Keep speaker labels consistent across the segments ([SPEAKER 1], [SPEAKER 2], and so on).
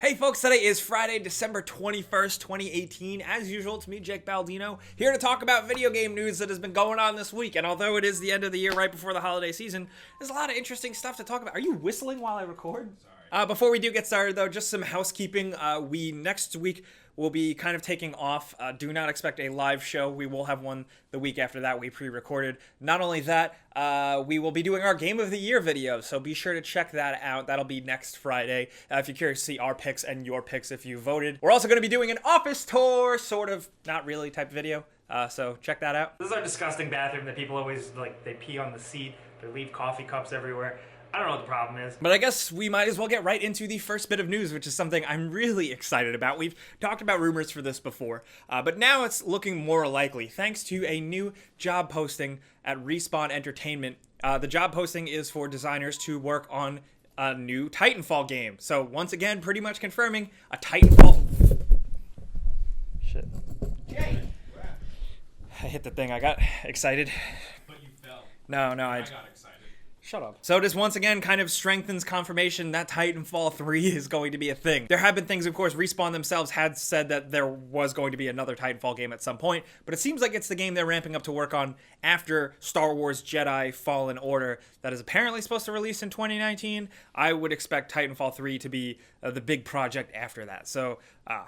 [SPEAKER 1] Hey folks, today is Friday, December 21st, 2018. As usual, it's me, Jake Baldino, here to talk about video game news that has been going on this week. And although it is the end of the year right before the holiday season, there's a lot of interesting stuff to talk about. Are you whistling while I record? Sorry. Before we do get started though, just some housekeeping. Next week will be kind of taking off. Do not expect a live show. We will have one the week after that we pre-recorded. Not only that, we will be doing our Game of the Year video, so be sure to check that out. That'll be next Friday if you're curious to see our picks and your picks if you voted. We're also going to be doing an office tour, sort of, not really type video, so check that out. This is our disgusting bathroom that people always, they pee on the seat, they leave coffee cups everywhere. I don't know what the problem is. But I guess we might as well get right into the first bit of news, which is something I'm really excited about. We've talked about rumors for this before, but now it's looking more likely thanks to a new job posting at Respawn Entertainment. The job posting is for designers to work on a new Titanfall game. So once again, pretty much confirming a Titanfall... Shit.
[SPEAKER 2] Jay!
[SPEAKER 1] I hit the thing. I got excited.
[SPEAKER 2] But you fell.
[SPEAKER 1] No, I
[SPEAKER 2] got excited.
[SPEAKER 1] Shut up. So this once again kind of strengthens confirmation that Titanfall 3 is going to be a thing. There have been things, of course, Respawn themselves had said that there was going to be another Titanfall game at some point, but it seems like it's the game they're ramping up to work on after Star Wars Jedi Fallen Order that is apparently supposed to release in 2019. I would expect Titanfall 3 to be the big project after that. So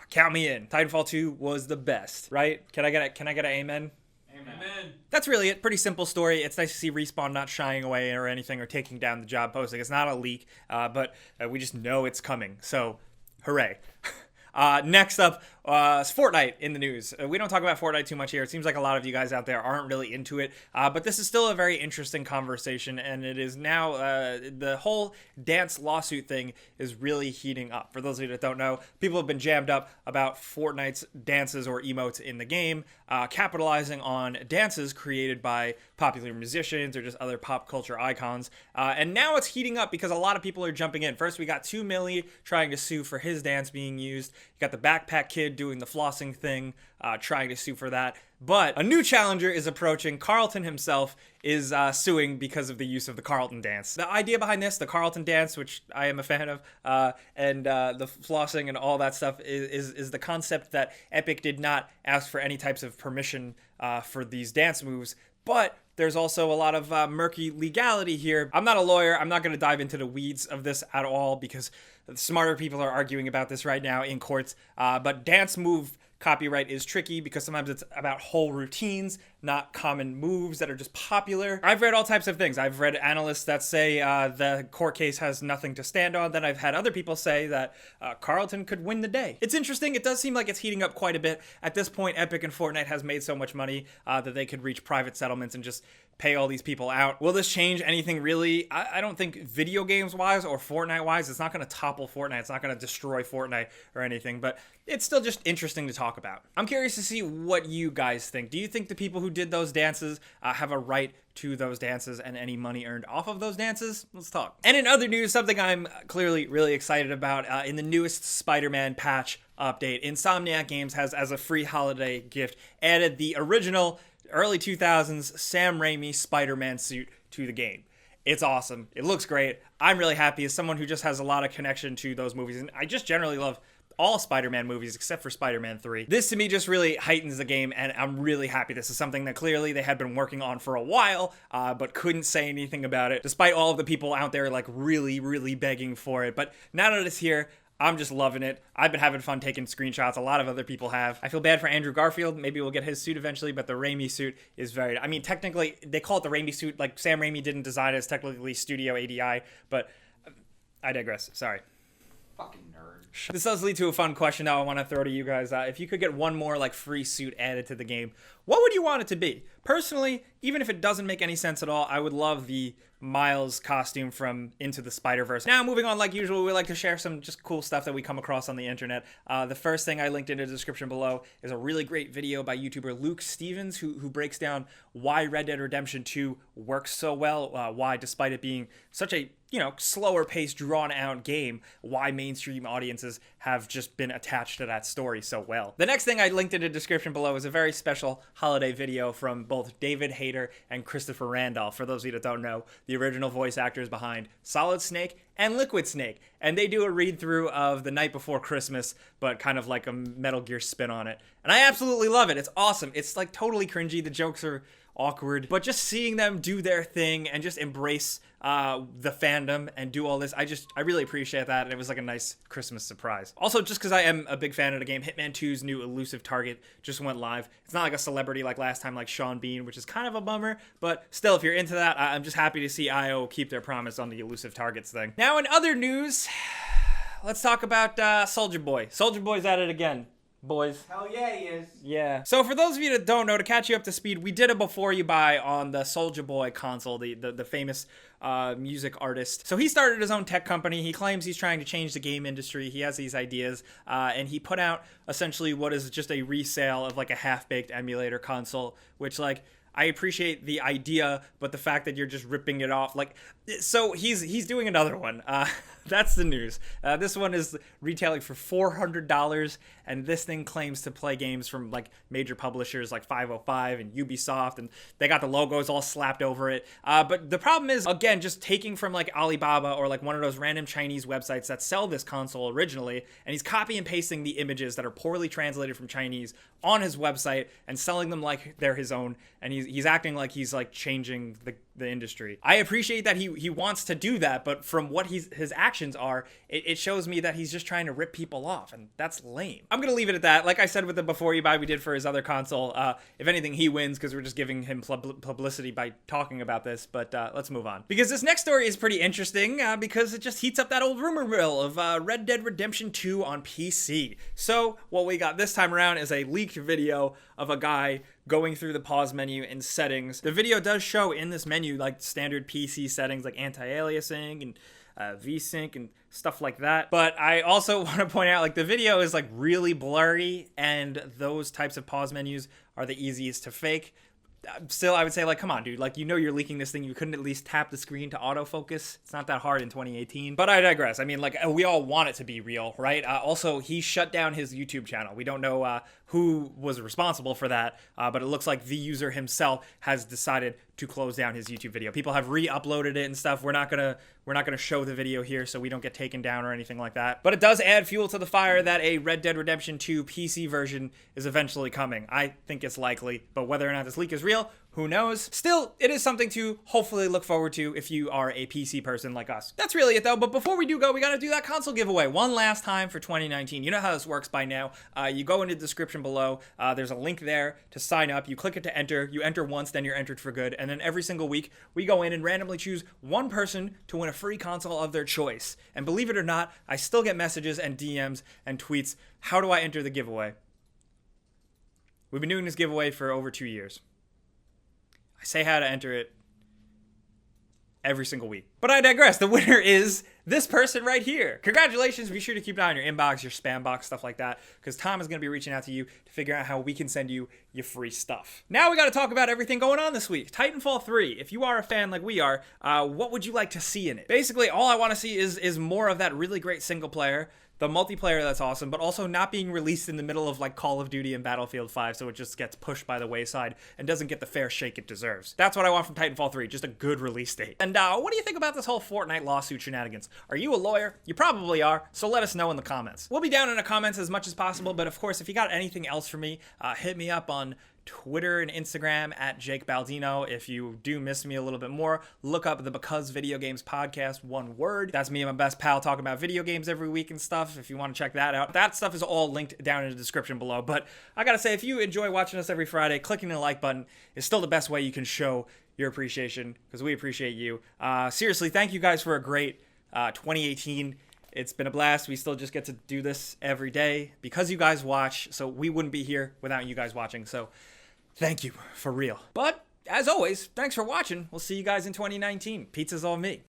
[SPEAKER 1] count me in. Titanfall 2 was the best, right? Can I get an amen?
[SPEAKER 2] Amen.
[SPEAKER 1] That's really it. Pretty simple story. It's nice to see Respawn not shying away or anything or taking down the job posting. It's not a leak, but we just know it's coming. So, hooray. Next up is Fortnite in the news. We don't talk about Fortnite too much here. It seems like a lot of you guys out there aren't really into it, but this is still a very interesting conversation, and it is now the whole dance lawsuit thing is really heating up. For those of you that don't know, people have been jammed up about Fortnite's dances or emotes in the game, capitalizing on dances created by popular musicians or just other pop culture icons, and now it's heating up because a lot of people are jumping in. First, we got 2 Milli trying to sue for his dance being used. You got the Backpack Kid doing the flossing thing, trying to sue for that. But a new challenger is approaching. Carlton himself is suing because of the use of the Carlton dance. The idea behind this, the Carlton dance, which I am a fan of, and the flossing and all that stuff is the concept that Epic did not ask for any types of permission for these dance moves. But there's also a lot of murky legality here. I'm not a lawyer. I'm not going to dive into the weeds of this at all because smarter people are arguing about this right now in courts. But dance move copyright is tricky because sometimes it's about whole routines, not common moves that are just popular. I've read all types of things. I've read analysts that say the court case has nothing to stand on. Then I've had other people say that Carlton could win the day. It's interesting. It does seem like it's heating up quite a bit. At this point, Epic and Fortnite has made so much money that they could reach private settlements and just pay all these people out. Will this change anything really? I don't think video games wise or Fortnite wise, it's not going to topple Fortnite. It's not going to destroy Fortnite or anything, but it's still just interesting to talk about. I'm curious to see what you guys think. Do you think the people who did those dances have a right to those dances and any money earned off of those dances? Let's talk. And in other news, something I'm clearly really excited about, in the newest Spider-Man patch update, Insomniac Games has, as a free holiday gift, added the original early 2000s Sam Raimi Spider-Man suit to the game. It's awesome. It looks great. I'm really happy as someone who just has a lot of connection to those movies, and I just generally love all Spider-Man movies except for Spider-Man 3. This to me just really heightens the game, and I'm really happy. This is something that clearly they had been working on for a while, but couldn't say anything about it, despite all of the people out there like really begging for it. But now that it's here, I'm just loving it. I've been having fun taking screenshots. A lot of other people have. I feel bad for Andrew Garfield. Maybe we'll get his suit eventually, but the Raimi suit is very... I mean, technically, they call it the Raimi suit. Like, Sam Raimi didn't design it. It's technically Studio ADI, but I digress. Sorry.
[SPEAKER 2] Fucking nerd.
[SPEAKER 1] This does lead to a fun question now I want to throw to you guys. If you could get one more like free suit added to the game, what would you want it to be? Personally, even if it doesn't make any sense at all, I would love the Miles costume from Into the Spider-Verse. Now, moving on, like usual, we like to share some just cool stuff that we come across on the internet. The first thing I linked in the description below is a really great video by YouTuber Luke Stevens, who breaks down why Red Dead Redemption 2 works so well, why, despite it being such a slower paced, drawn out game, why mainstream audiences have just been attached to that story so well. The next thing I linked in the description below is a very special holiday video from both David Hayter and Christopher Randolph. For those of you that don't know, the original voice actors behind Solid Snake and Liquid Snake. And they do a read through of The Night Before Christmas, but kind of like a Metal Gear spin on it. And I absolutely love it. It's awesome. It's like totally cringy. The jokes are awkward, but just seeing them do their thing and just embrace the fandom and do all this, I really appreciate that, and it was like a nice Christmas surprise. Also, just because I am a big fan of the game, Hitman 2's new elusive target just went live. It's not like a celebrity like last time, like Sean Bean, which is kind of a bummer, but still, if you're into that, I'm just happy to see IO keep their promise on the elusive targets thing. Now, in other news, let's talk about Soulja Boy. Soulja Boy's at it again, boys.
[SPEAKER 2] Hell yeah, he is.
[SPEAKER 1] Yeah. So for those of you that don't know, to catch you up to speed, we did a before you buy on the Soulja Boy console, the famous music artist. So he started his own tech company. He claims he's trying to change the game industry. He has these ideas, and he put out essentially what is just a resale of like a half-baked emulator console, which like, I appreciate the idea, but the fact that you're just ripping it off, like, so he's doing another one. That's the news. This one is retailing for $400, and this thing claims to play games from like major publishers like 505 and Ubisoft, and they got the logos all slapped over it. But the problem is, again, just taking from like Alibaba or like one of those random Chinese websites that sell this console originally, and he's copy and pasting the images that are poorly translated from Chinese on his website and selling them like they're his own, and he's acting like he's like changing the industry. I appreciate that he wants to do that, but from what his actions are, it shows me that he's just trying to rip people off, and that's lame. I'm gonna leave it at that. Like I said with the before you buy we did for his other console, if anything, he wins because we're just giving him publicity by talking about this, but let's move on. Because this next story is pretty interesting because it just heats up that old rumor mill of Red Dead Redemption 2 on PC. So what we got this time around is a leaked video of a guy going through the pause menu in settings. The video does show in this menu like standard PC settings like anti-aliasing and VSync and stuff like that. But I also want to point out like the video is like really blurry, and those types of pause menus are the easiest to fake. Still, I would say, like, come on, dude. Like, you're leaking this thing. You couldn't at least tap the screen to autofocus. It's not that hard in 2018. But I digress. I mean, like, we all want it to be real, right? Also, he shut down his YouTube channel. We don't know who was responsible for that, but it looks like the user himself has decided to close down his YouTube video. People have re-uploaded it and stuff. We're not gonna show the video here so we don't get taken down or anything like that. But it does add fuel to the fire that a Red Dead Redemption 2 PC version is eventually coming. I think it's likely, but whether or not this leak is real, who knows? Still, it is something to hopefully look forward to if you are a PC person like us. That's really it though, but before we do go, we gotta do that console giveaway one last time for 2019. You know how this works by now. You go into the description below, there's a link there to sign up. You click it to enter, you enter once, then you're entered for good, and then every single week, we go in and randomly choose one person to win a free console of their choice. And believe it or not, I still get messages and DMs and tweets. How do I enter the giveaway? We've been doing this giveaway for over 2 years. I say how to enter it every single week. But I digress. The winner is this person right here. Congratulations. Be sure to keep an eye on your inbox, your spam box, stuff like that, because Tom is going to be reaching out to you to figure out how we can send you your free stuff. Now we got to talk about everything going on this week. Titanfall 3. If you are a fan like we are, what would you like to see in it? Basically, all I want to see is more of that really great single player, the multiplayer that's awesome, but also not being released in the middle of like Call of Duty and Battlefield 5, so it just gets pushed by the wayside and doesn't get the fair shake it deserves. That's what I want from Titanfall 3, just a good release date. And what do you think about this whole Fortnite lawsuit shenanigans? Are you a lawyer? You probably are, so let us know in the comments. We'll be down in the comments as much as possible, but of course, if you got anything else for me, hit me up on Twitter and Instagram at Jake Baldino. If you do miss me a little bit more, look up the Because Video Games podcast, one word. That's me and my best pal talking about video games every week and stuff, if you want to check that out. That stuff is all linked down in the description below. But I gotta say, if you enjoy watching us every Friday, clicking the like button is still the best way you can show your appreciation, because we appreciate you. Seriously, thank you guys for a great 2018. It's been a blast. We still just get to do this every day because you guys watch, so we wouldn't be here without you guys watching. So thank you, for real. But as always, thanks for watching. We'll see you guys in 2019. Pizza's on me.